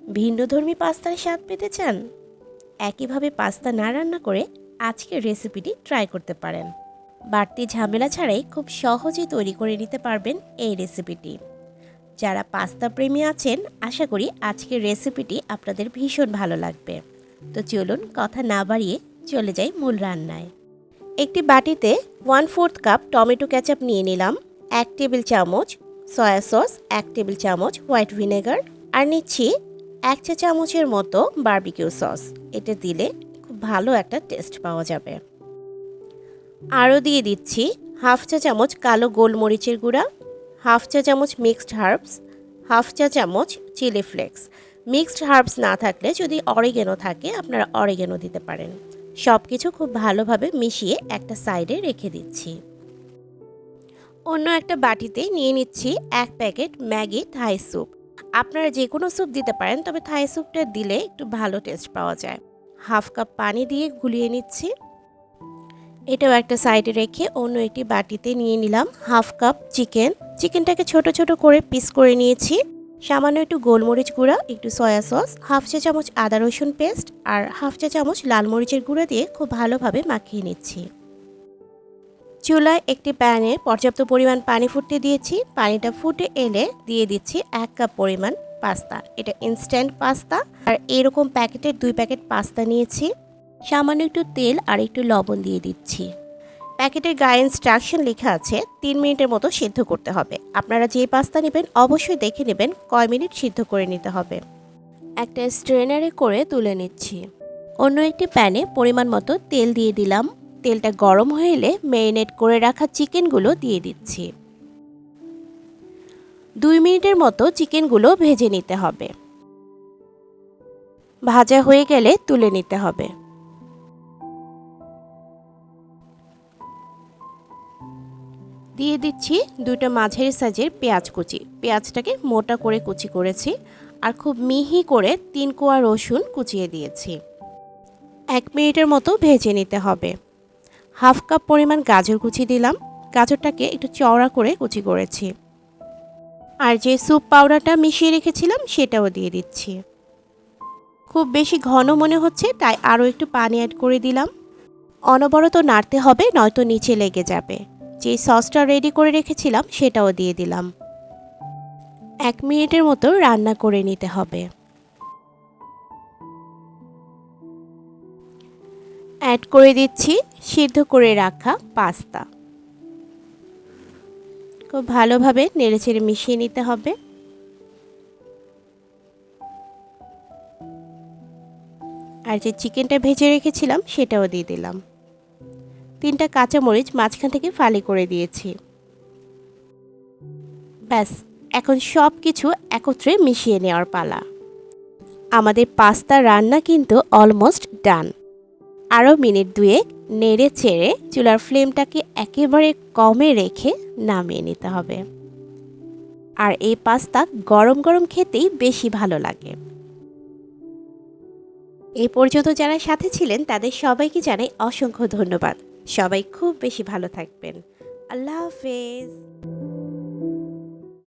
ভিন্নধর্মী পাস্তার স্বাদ পেতে চান? একইভাবে পাস্তা না রান্না করে আজকের রেসিপিটি ট্রাই করতে পারেন। বাড়তি ঝামেলা ছাড়াই খুব সহজেই তৈরি করে নিতে পারবেন এই রেসিপিটি। যারা পাস্তা প্রেমী আছেন, আশা করি আজকের রেসিপিটি আপনাদের ভীষণ ভালো লাগবে। তো চলুন কথা না বাড়িয়ে চলে যাই মূল রান্নায়। একটি বাটিতে 1/4 কাপ টমেটো কেচাপ নিয়ে নিলাম, 1 টেবিল চামচ সয়া সস, 1 টেবিল চামচ হোয়াইট ভিনেগার, আর নিচ্ছি 1 চা চামচের মতো বারবিকিউ সস। এটা দিলে খুব ভালো একটা টেস্ট পাওয়া যাবে। আরও দিয়ে দিচ্ছি 1/2 চা চামচ কালো গোলমরিচের গুঁড়া, 1/2 চা চামচ মিক্সড হার্বস, 1/2 চা চামচ চিলি ফ্লেক্স। মিক্সড হার্বস না থাকলে যদি অরিগেনো থাকে আপনারা অরিগেনো দিতে পারেন। সব কিছু খুব ভালোভাবে মিশিয়ে একটা সাইডে রেখে দিচ্ছি। অন্য একটা বাটিতে নিয়ে নিচ্ছি 1 প্যাকেট ম্যাগি থাই স্যুপ। আপনারা যে কোনো স্যুপ দিতে পারেন, তবে থাই স্যুপটা দিলে একটু ভালো টেস্ট পাওয়া যায়। 1/2 কাপ পানি দিয়ে গুলিয়ে নিচ্ছি। এটাও একটা সাইডে রেখে অন্য একটি বাটিতে নিয়ে নিলাম 1/2 কাপ চিকেনটাকে ছোট ছোট করে পিস করে নিয়েছি। সামান্য একটু গোলমরিচ গুঁড়া, একটু সয়া সস, 1/2 চা চামচ আদা রসুন পেস্ট আর 1/2 চা চামচ লাল মরিচের গুঁড়া দিয়ে খুব ভালোভাবে মাখিয়ে নিচ্ছি। চুলায় একটি প্যানে পর্যাপ্ত পরিমাণ পানি ফুটতে দিয়েছি। পানিটা ফুটে এলে দিয়ে দিচ্ছি 1 কাপ পরিমাণ পাস্তা। এটা ইনস্ট্যান্ট পাস্তা, আর এরকম প্যাকেটের 2 প্যাকেট পাস্তা নিয়েছি। সামান্য একটু তেল আর একটু লবণ দিয়ে দিচ্ছি। প্যাকেটের গায়ে ইনস্ট্রাকশন লেখা আছে 3 মিনিটের মতো সিদ্ধ করতে হবে। আপনারা যে পাস্তা নেবেন অবশ্যই দেখে নেবেন কয় মিনিট সিদ্ধ করে নিতে হবে। একটা স্ট্রেনারে করে তুলে নিচ্ছি। অন্য একটি প্যানে পরিমাণ মতো তেল দিয়ে দিলাম। তেলটা গরম হয়ে এলে ম্যারিনেট করে রাখা চিকেনগুলো দিয়ে দিচ্ছি। 2 মিনিটের মতো চিকেনগুলো ভেজে নিতে হবে। ভাজা হয়ে গেলে তুলে নিতে হবে। দিয়ে দিচ্ছি 2টা মাঝারি সাইজের পেঁয়াজ কুচি। পেঁয়াজটাকে মোটা করে কুচি করেছি, আর খুব মিহি করে 3 কোয়া রসুন কুচিয়ে দিয়েছি। 1 মিনিটের মতো ভেজে নিতে হবে। 1/2 কাপ পরিমাণ গাজর কুচি দিলাম। গাজরটাকে একটু চওড়া করে কুচি করেছি। আর যে স্যুপ পাউডারটা মিশিয়ে রেখেছিলাম সেটাও দিয়ে দিচ্ছি। খুব বেশি ঘন মনে হচ্ছে, তাই আরও একটু পানি অ্যাড করে দিলাম। অনবরত নাড়তে হবে, নয়তো নিচে লেগে যাবে। যে সসটা রেডি করে রেখেছিলাম সেটাও দিয়ে দিলাম। 1 মিনিটের মতো রান্না করে নিতে হবে। অ্যাড করে দিচ্ছি সিদ্ধ করে রাখা পাস্তা। খুব ভালোভাবে নেড়েচেড়ে মিশিয়ে নিতে হবে। আর যে চিকেনটা ভেজে রেখেছিলাম সেটাও দিয়ে দিলাম। 3টা কাঁচামরিচ মাঝখান থেকে ফালি করে দিয়েছি। ব্যাস, এখন সব কিছু একত্রে মিশিয়ে নেওয়ার পালা। আমাদের পাস্তা রান্না কিন্তু অলমোস্ট ডান। আরও মিনিট 2 নেড়ে চেড়ে চুলার ফ্লেমটাকে একেবারে কমে রেখে নামিয়ে নিতে হবে। আর এই পাস্তা গরম গরম খেতেই বেশি ভালো লাগে। এই পর্যন্ত যারা সাথে ছিলেন তাদের সবাইকে জানাই অসংখ্য ধন্যবাদ। সবাই খুব বেশি ভালো থাকবেন। আল্লাহ হাফেজ।